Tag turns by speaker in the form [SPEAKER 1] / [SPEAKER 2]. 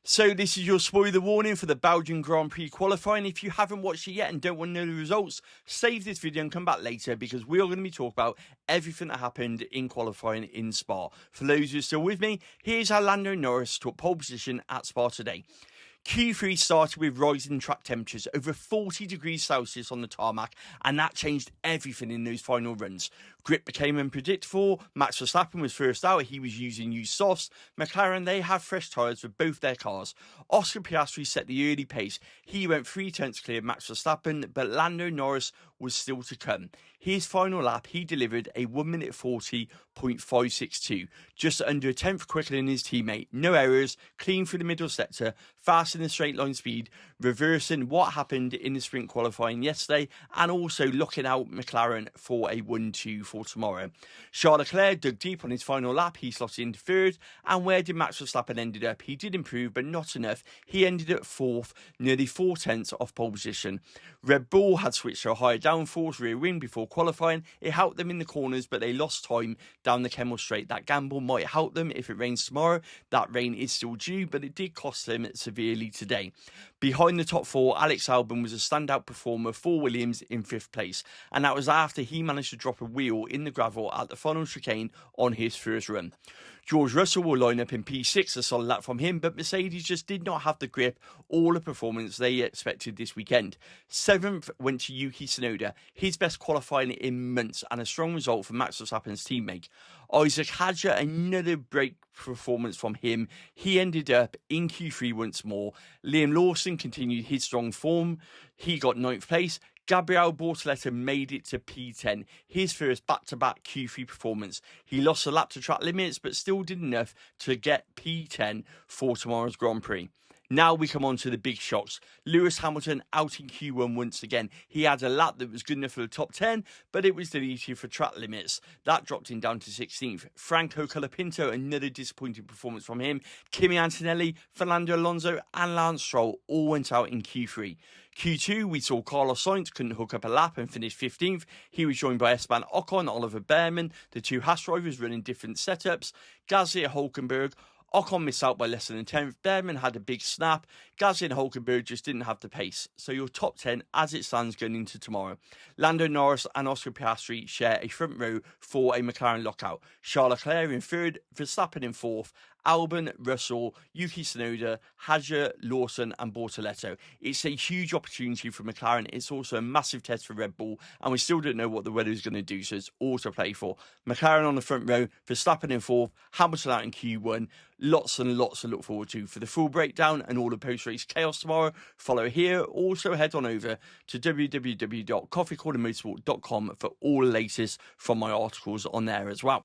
[SPEAKER 1] So this is your spoiler warning for the Belgian Grand Prix qualifying. If you haven't watched it yet and don't want to know the results, save this video and come back later because we are going to be talking about everything that happened in qualifying in Spa. For those who are still with me, here's how Lando Norris took pole position at Spa today. Q3 started with rising track temperatures over 40 degrees Celsius on the tarmac, and that changed everything in those final runs. Grip became unpredictable. Max Verstappen was first out. He was using used softs. McLaren, they have fresh tyres for both their cars. Oscar Piastri set the early pace. He went 3 tenths clear of Max Verstappen, but Lando Norris was still to come. His final lap, he delivered a 1 minute 40.562, just under a tenth quicker than his teammate. No errors, clean through the middle sector, fast in the straight line speed, reversing what happened in the sprint qualifying yesterday, and also looking out McLaren for a 1-2 for tomorrow. Charles Leclerc dug deep on his final lap. He slotted into third. And where did Max Verstappen ended up? He did improve, but not enough. He ended at fourth, nearly 4 tenths off pole position. Red Bull had switched to a higher downforce rear wing before qualifying. It helped them in the corners, but they lost time down the Kemmel Straight. That gamble might help them if it rains tomorrow. That rain is still due, but it did cost them severely today. Behind the top 4, Alex Albon was a standout performer for Williams in 5th place, and that was after he managed to drop a wheel in the gravel at the final chicane on his first run. George Russell will line up in P6, a solid lap from him, but Mercedes just did not have the grip or the performance they expected this weekend. 7th went to Yuki Tsunoda, his best qualifying in months, and a strong result for Max Verstappen's teammate. Isaac Hadjar, another break performance from him. He ended up in Q3 once more. Liam Lawson continued his strong form. He got 9th place. Gabriel Bortoleto made it to P10, his first back-to-back Q3 performance. He lost a lap to track limits, but still did enough to get P10 for tomorrow's Grand Prix. Now we come on to the big shocks. Lewis Hamilton out in Q1 once again. He had a lap that was good enough for the top 10, but it was deleted for track limits. That dropped him down to 16th. Franco Colapinto, another disappointing performance from him. Kimi Antonelli, Fernando Alonso and Lance Stroll all went out in Q3. Q2, we saw Carlos Sainz couldn't hook up a lap and finished 15th. He was joined by Esteban Ocon, Oliver Bearman, the two Haas drivers running different setups. Gasly at Hulkenberg. Ocon missed out by less than a tenth. Bearman had a big snap. Gasly and Hulkenberg just didn't have the pace. So your top 10 as it stands going into tomorrow. Lando Norris and Oscar Piastri share a front row for a McLaren lockout. Charles Leclerc in third, Verstappen in fourth, Albon, Russell, Yuki Tsunoda, Hadjar, Lawson and Bortoleto. It's a huge opportunity for McLaren. It's also a massive test for Red Bull, and we still don't know what the weather is going to do, so it's all to play for. McLaren on the front row, Verstappen in fourth, Hamilton out in Q1. Lots and lots to look forward to. For the full breakdown and all the post-race chaos tomorrow, follow here. Also head on over to www.coffeecornermotorsport.com for all the latest from my articles on there as well.